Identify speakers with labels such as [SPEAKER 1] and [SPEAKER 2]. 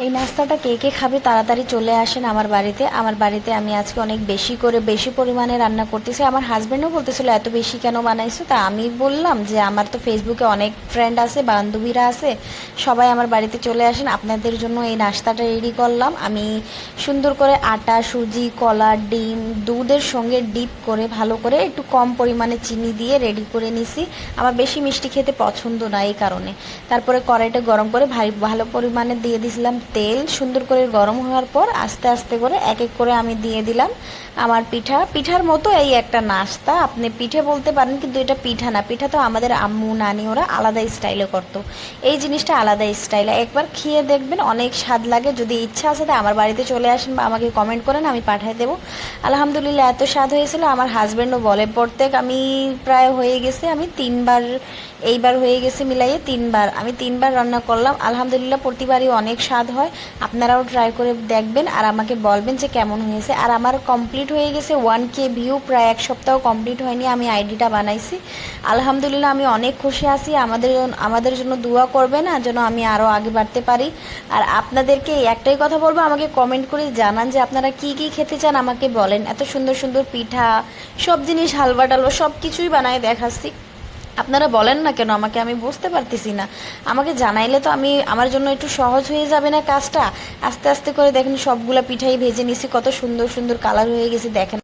[SPEAKER 1] এই নাস্তাটা কে কে খাবে তাড়াতাড়ি চলে আসেন আমার বাড়িতে। আমার বাড়িতে আমি আজকে অনেক বেশি পরিমাণে রান্না করতেছি। আমার হাজব্যান্ডও বলতেছিল এত বেশি কেন বানাইছো, তা আমি বললাম যে আমার তো ফেসবুকে অনেক ফ্রেন্ড আছে, বান্ধবীরা আছে, সবাই আমার বাড়িতে চলে আসেন, আপনাদের জন্য এই নাস্তাটা রেডি করলাম। আমি সুন্দর করে আটা, সুজি, কলা, ডিম, দুধের সঙ্গে ডিপ করে ভালো করে একটু কম পরিমাণে চিনি দিয়ে রেডি করে নিছি। আমার বেশি মিষ্টি খেতে পছন্দ না, এই কারণে। তারপরে কড়াইটা গরম করে ভালো পরিমাণে দিয়ে দিয়েছিলাম তেল। সুন্দর করে গরম হওয়ার পর আস্তে আস্তে করে এক এক করে আমি দিয়ে দিলাম আমার পিঠার মতো এই একটা নাস্তা। আপনি পিঠে বলতে পারেন, কিন্তু এটা পিঠা না। পিঠা তো আমাদের আম্মু নানি ওরা আলাদা স্টাইলে করতো, এই জিনিসটা আলাদা স্টাইলে। একবার খেয়ে দেখবেন, অনেক স্বাদ লাগে। যদি ইচ্ছা আছে তাই আমার বাড়িতে চলে আসেন বা আমাকে কমেন্ট করেন, আমি পাঠিয়ে দেবো। আলহামদুলিল্লাহ এত স্বাদ হয়েছিল, আমার হাজব্যান্ডও বলে। প্রত্যেক আমি প্রায় হয়ে গেছে, আমি 3বার, এইবার হয়ে গেছে মিলাইয়ে 3বার, আমি 3বার রান্না করলাম। আলহামদুলিল্লাহ প্রতিবারই অনেক স্বাদ হয়। আপনারাও ট্রাই করে দেখবেন আর আমাকে বলবেন যে কেমন হয়েছে। আর আমার কমপ্লিট হয়ে গেছে 1K ভিউ, প্রায় এক সপ্তাহ কমপ্লিট হয়নি, আমি আইডিটা বানাইছি। আলহামদুলিল্লাহ আমি অনেক খুশি আছি। আমাদের জন্য দোয়া করবেন আর যেন আমি আরও আগে বাড়তে পারি। আর আপনাদেরকে একটাই কথা বলবো, আমাকে কমেন্ট করে জানান যে আপনারা কি কি খেতে চান, আমাকে বলেন। এত সুন্দর সুন্দর পিঠা, সব জিনিস, হালুয়া টালুয়া সব কিছুই বানায় দেখাচ্ছি। আপনারা বলেন না কেন আমাকে, আমি বুঝতে পারতেছি না। আমাকে জানাইলে তো আমার জন্য একটু সহজ হয়ে যাবে না কাজটা। আস্তে আস্তে করে দেখেন সবগুলা পিঠাই ভেজে নিছি, কত সুন্দর সুন্দর কালার হয়ে গেছে দেখেন।